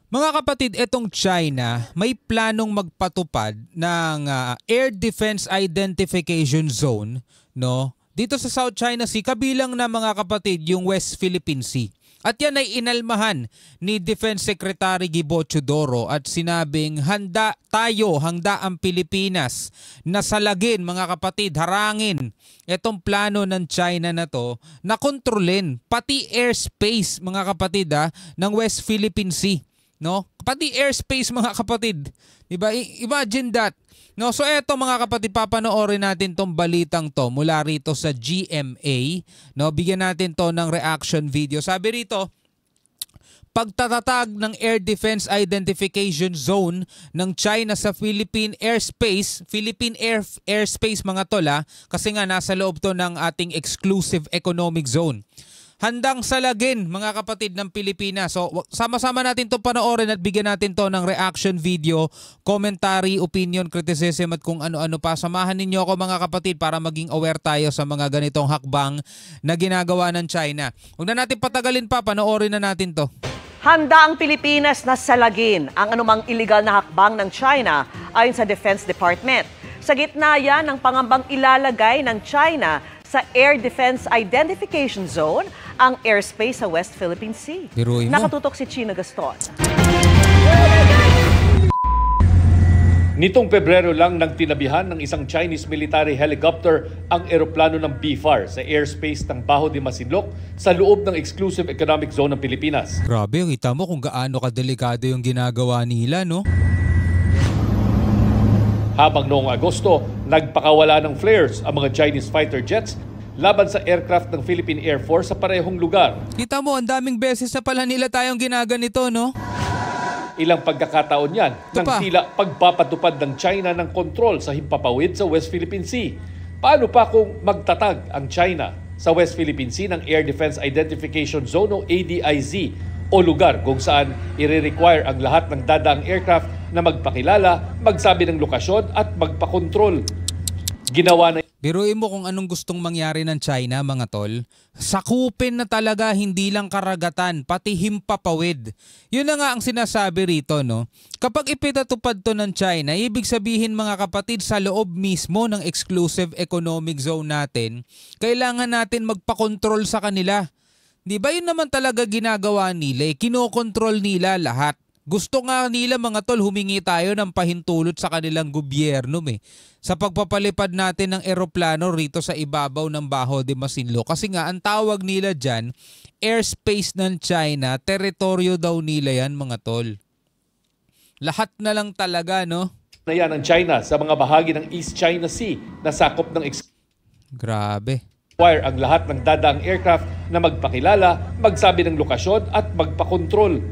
Mga kapatid, etong China may planong magpatupad ng Air Defense Identification Zone, no? Dito sa South China Sea, kabilang na mga kapatid yung West Philippine Sea. At yan ay inalmahan ni Defense Secretary Gibo Teodoro at sinabing handa ang Pilipinas na salagin, mga kapatid, harangin itong plano ng China na to na kontrolin pati airspace, mga kapatid, ng West Philippine Sea. No? Pati airspace, mga kapatid. Diba? Imagine that. No, so eto mga kapatid, papanoorin natin tong balitang to mula rito sa GMA. No, bigyan natin to ng reaction video. Sabi rito, pagtatatag ng Air Defense Identification Zone ng China sa Philippine airspace, airspace mga tol, kasi nga nasa loob to ng ating exclusive economic zone. Handang salagin, mga kapatid, ng Pilipinas. So sama-sama natin to panoorin at bigyan natin to ng reaction video, commentary, opinion, criticism at kung ano-ano pa. Samahan ninyo ako, mga kapatid, para maging aware tayo sa mga ganitong hakbang na ginagawa ng China. Huwag na natin patagalin pa, panoorin na natin to. Handa ang Pilipinas na salagin ang anumang iligal na hakbang ng China ayon sa Defense Department. Sa gitna yan ng pangambang ilalagay ng China sa Air Defense Identification Zone ang airspace sa West Philippine Sea. Nakatutok si Chino Gaston. Nitong Pebrero lang nang tinabihan ng isang Chinese military helicopter ang eroplano ng BFAR sa airspace ng Bajo de Masinloc sa loob ng exclusive economic zone ng Pilipinas. Grabe, kita mo kung gaano kadelikado yung ginagawa nila, no? Habang noong Agosto, nagpakawala ng flares ang mga Chinese fighter jets laban sa aircraft ng Philippine Air Force sa parehong lugar. Kita mo, ang daming beses na pala nila tayong ginaganito, no? Ilang pagkakataon yan nang tila pagpapatupad ng China ng kontrol sa himpapawid sa West Philippine Sea. Paano pa kung magtatag ang China sa West Philippine Sea ng Air Defense Identification Zone o ADIZ o lugar kung saan i-require ang lahat ng dadaang aircraft na magpakilala, magsabi ng lokasyon at magpakontrol. Ginawa na. Biruin mo kung anong gustong mangyari ng China, mga tol. Sakupin na talaga, hindi lang karagatan, pati himpapawid. Yun na nga ang sinasabi rito, no? Kapag ipinatupad to ng China, ibig sabihin, mga kapatid, sa loob mismo ng exclusive economic zone natin, kailangan natin magpakontrol sa kanila. Di ba yun naman talaga ginagawa nila? Kinokontrol nila lahat. Gusto nga nila, mga tol, humingi tayo ng pahintulot sa kanilang gobyerno sa pagpapalipad natin ng eroplano rito sa ibabaw ng Bajo de Masinloc. Kasi nga, ang tawag nila dyan, airspace ng China, teritoryo daw nila yan, mga tol. Lahat na lang talaga, no? Na yan ang China sa mga bahagi ng East China Sea na sakop ng Grabe. Require ang lahat ng dadaang aircraft na magpakilala, magsabi ng lokasyon at magpakontrol.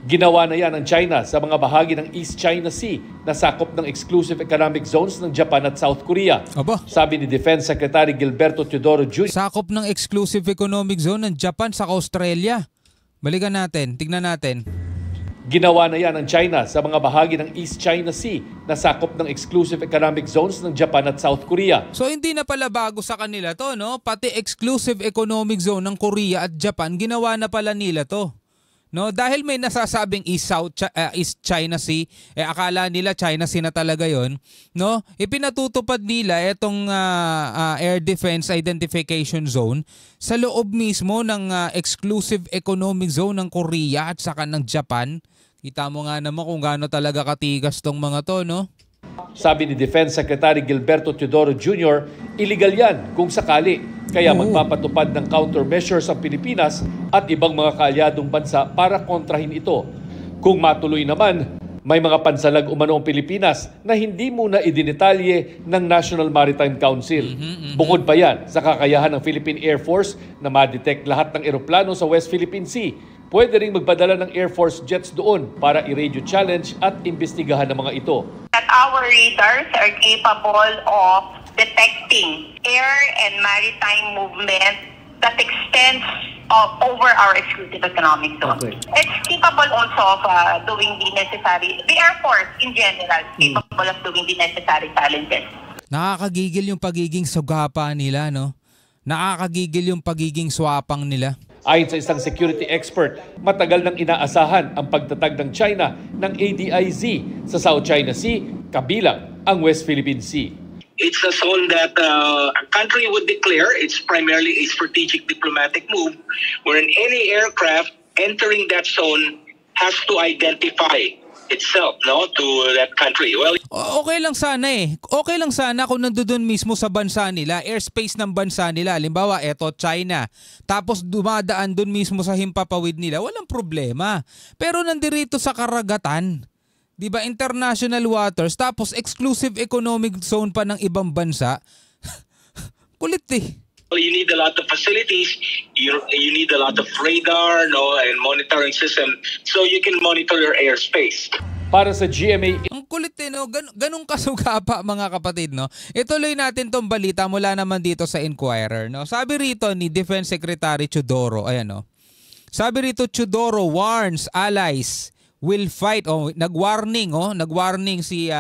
Ginawa na yan ng China sa mga bahagi ng East China Sea na sakop ng exclusive economic zones ng Japan at South Korea. Aba. Sabi ni Defense Secretary Gilberto Teodoro Jr. Sakop ng exclusive economic zone ng Japan sa Australia. Balikan natin, tignan natin. Ginawa na yan ng China sa mga bahagi ng East China Sea na sakop ng exclusive economic zones ng Japan at South Korea. So hindi na pala bago sa kanila to, no? Pati exclusive economic zone ng Korea at Japan, ginawa na pala nila to. No, dahil may nasasabing East China Sea, akala nila China Sea na talaga 'yon, no? Ipinatutupad nila itong Air Defense Identification Zone sa loob mismo ng exclusive economic zone ng Korea at saka ng Japan. Kita mo nga naman kung gaano talaga katigas tong mga to, no? Sabi ni Defense Secretary Gilberto Teodoro Jr., illegal yan kung sakali. Kaya magpapatupad ng countermeasures ang Pilipinas at ibang mga kaalyadong bansa para kontrahin ito. Kung matuloy naman, may mga pansalag umano ang Pilipinas na hindi muna idinetalye ng National Maritime Council. Bukod pa yan sa kakayahan ng Philippine Air Force na ma-detect lahat ng eroplano sa West Philippine Sea. Pwede ring magpadala ng Air Force jets doon para i-radio challenge at imbestigahan ng mga ito. That our radars are capable of detecting air and maritime movement that extends over our exclusive economic zone. Okay. It's capable also of doing the necessary, the Air Force in general, capable of doing the necessary challenges. Nakakagigil yung pagiging sugapa nila, no? Nakakagigil yung pagiging swapang nila. Ayon sa isang security expert, matagal nang inaasahan ang pagtatag ng China ng ADIZ sa South China Sea, kabilang ang West Philippine Sea. It's a zone that a country would declare. It's primarily a strategic diplomatic move wherein any aircraft entering that zone has to identify itself to that country. Well, okay lang sana Okay lang sana kung nandoon mismo sa bansa nila, airspace ng bansa nila. Halimbawa, eto China. Tapos dumadaan doon mismo sa himpapawid nila. Walang problema. Pero nandirito sa karagatan. 'Di ba? International waters tapos exclusive economic zone pa ng ibang bansa. Kulit eh. you need a lot of facilities, you need a lot of radar and monitoring system so you can monitor your airspace. Para sa GMA... Ang kulit ganun kasuga pa mga kapatid, Ituloy natin tong balita mula naman dito sa Inquirer, Sabi rito ni Defense Secretary Teodoro, Sabi rito, Teodoro warns allies will fight, nag-warning si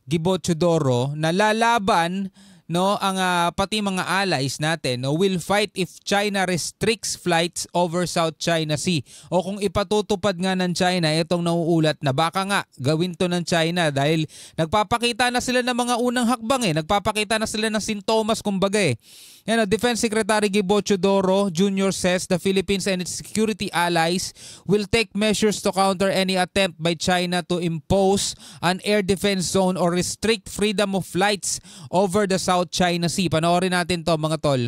Gibo Teodoro na lalaban ang pati mga allies natin will fight if China restricts flights over South China Sea. O kung ipatutupad nga ng China itong nauulat na baka nga gawin to ng China dahil nagpapakita na sila ng mga unang hakbang nagpapakita na sila ng sintomas kumbaga Defense Secretary Gibo Teodoro Jr. says the Philippines and its security allies will take measures to counter any attempt by China to impose an air defense zone or restrict freedom of flights over the South China Sea. Panoorin natin to mga tol.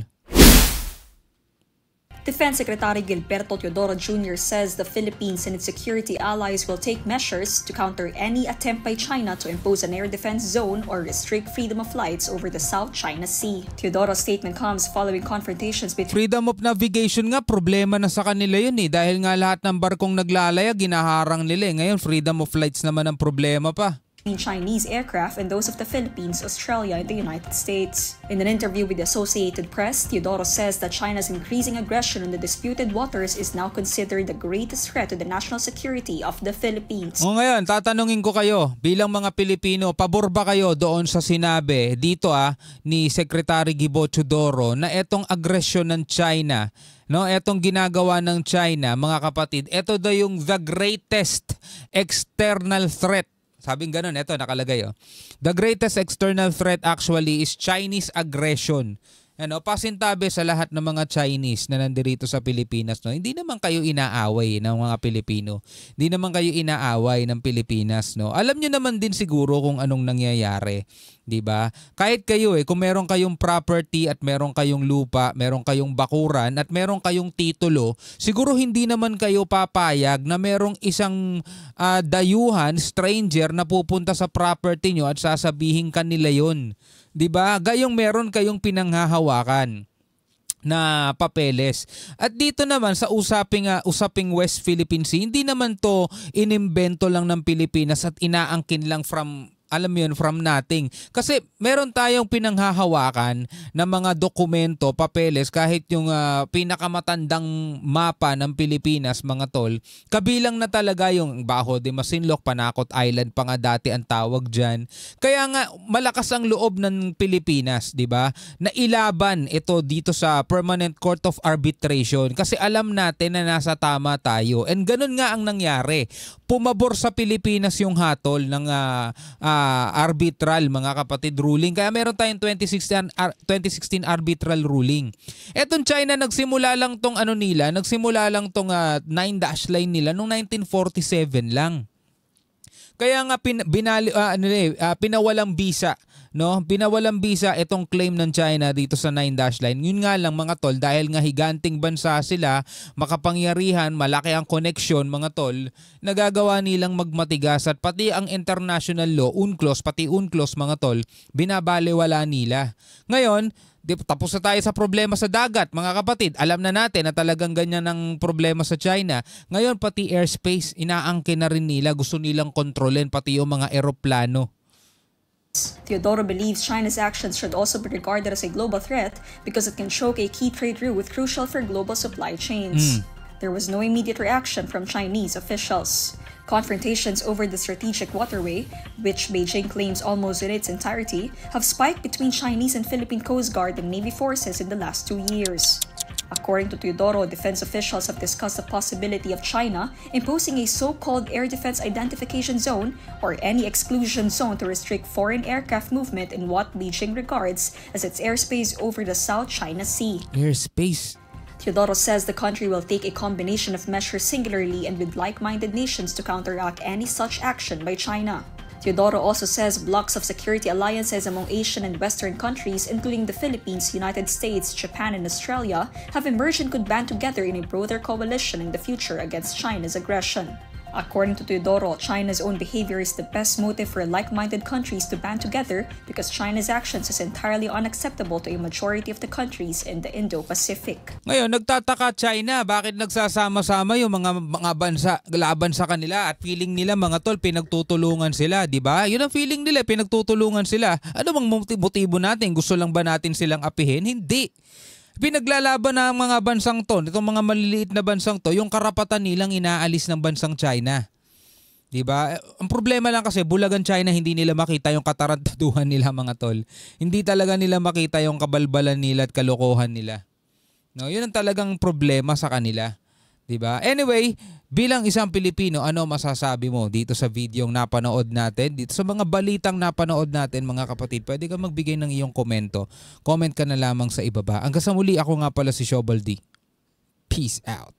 Defense Secretary Gilberto Teodoro Jr. says the Philippines and its security allies will take measures to counter any attempt by China to impose an air defense zone or restrict freedom of flights over the South China Sea. Teodoro's statement comes following confrontations between freedom of navigation nga, problema na sa kanila yun dahil nga lahat ng barkong naglalaya ginaharang nila Ngayon freedom of flights naman ang problema pa. Chinese aircraft and those of the Philippines, Australia, and the United States. In an interview with the Associated Press, Teodoro says that China's increasing aggression on the disputed waters is now considered the greatest threat to the national security of the Philippines. Ngayon, tatanungin ko kayo, bilang mga Pilipino, pabor ba kayo doon sa sinabi dito ni Secretary Gibo Teodoro na etong aggression ng China, etong ginagawa ng China, mga kapatid, eto daw yung the greatest external threat. Sabing ganun, eto nakalagay The greatest external threat actually is Chinese aggression. Pasintabi sa lahat ng mga Chinese na nandirito sa Pilipinas. Hindi naman kayo inaaway ng mga Pilipino. Hindi naman kayo inaaway ng Pilipinas. Alam nyo naman din siguro kung anong nangyayari. Diba? Kahit kayo kung meron kayong property at meron kayong lupa, meron kayong bakuran at meron kayong titulo, siguro hindi naman kayo papayag na merong isang dayuhan, stranger na pupunta sa property nyo at sasabihin kanila yun. Diba? Gayong meron kayong pinanghahawakan na papeles. At dito naman sa usaping West Philippine Sea, hindi naman to inimbento lang ng Pilipinas at inaangkin lang from nothing. Kasi meron tayong pinanghahawakan ng mga dokumento, papeles, kahit yung pinakamatandang mapa ng Pilipinas, mga tol, kabilang na talaga yung Bajo de Masinloc, Panakot Island pa nga dati ang tawag dyan. Kaya nga malakas ang loob ng Pilipinas, di ba, na ilaban ito dito sa Permanent Court of Arbitration kasi alam natin na nasa tama tayo. And ganun nga ang nangyari. Pumabor sa Pilipinas yung hatol ng arbitral, mga kapatid, ruling. Kaya meron tayong 2016 arbitral ruling. Etong China, nagsimula lang tong 9 dash line nila noong 1947 lang. Kaya nga pinawalang visa, pinawalang visa itong claim ng China dito sa 9 dash line. Yun nga lang, mga tol, dahil nga higanting bansa sila, makapangyarihan, malaki ang koneksyon, mga tol, nagagawa nilang magmatigas at pati ang international law, UNCLOS, mga tol, binabaliwala nila. Ngayon, tapos na tayo sa problema sa dagat, mga kapatid. Alam na natin na talagang ganyan ang problema sa China. Ngayon, pati airspace, inaangkin na rin nila. Gusto nilang kontrolin pati yung mga eroplano. Teodoro believes China's actions should also be regarded as a global threat because it can choke a key trade route crucial for global supply chains. There was no immediate reaction from Chinese officials. Confrontations over the strategic waterway, which Beijing claims almost in its entirety, have spiked between Chinese and Philippine Coast Guard and Navy forces in the last 2 years. According to Teodoro, defense officials have discussed the possibility of China imposing a so-called air defense identification zone or any exclusion zone to restrict foreign aircraft movement in what Beijing regards as its airspace over the South China Sea. Airspace. Teodoro says the country will take a combination of measures singularly and with like-minded nations to counteract any such action by China. Teodoro also says blocks of security alliances among Asian and Western countries, including the Philippines, United States, Japan, and Australia, have emerged and could band together in a broader coalition in the future against China's aggression. According to Teodoro, China's own behavior is the best motive for like-minded countries to band together because China's actions is entirely unacceptable to a majority of the countries in the Indo-Pacific. Ngayon, nagtataka China, bakit nagsasama-sama yung mga bansa laban sa kanila at feeling nila mga tol, pinagtutulungan sila, di ba? Yun ang feeling nila, pinagtutulungan sila. Ano bang motibo natin? Gusto lang ba natin silang apihin? Hindi. Pinaglalaban ng mga bansang to, itong mga maliliit na bansang to, yung karapatan nilang inaalis ng bansang China. Diba? Ang problema lang kasi bulagan China, hindi nila makita yung katarantaduhan nila mga tol. Hindi talaga nila makita yung kabalbalan nila at kalokohan nila. No, yun ang talagang problema sa kanila. Diba? Anyway, bilang isang Pilipino, ano masasabi mo dito sa videong napanood natin? Dito sa mga balitang napanood natin mga kapatid, pwede ka magbigay ng iyong komento. Comment ka na lamang sa ibaba. Hanggang sa muli, ako nga pala si Shobal D. Peace out.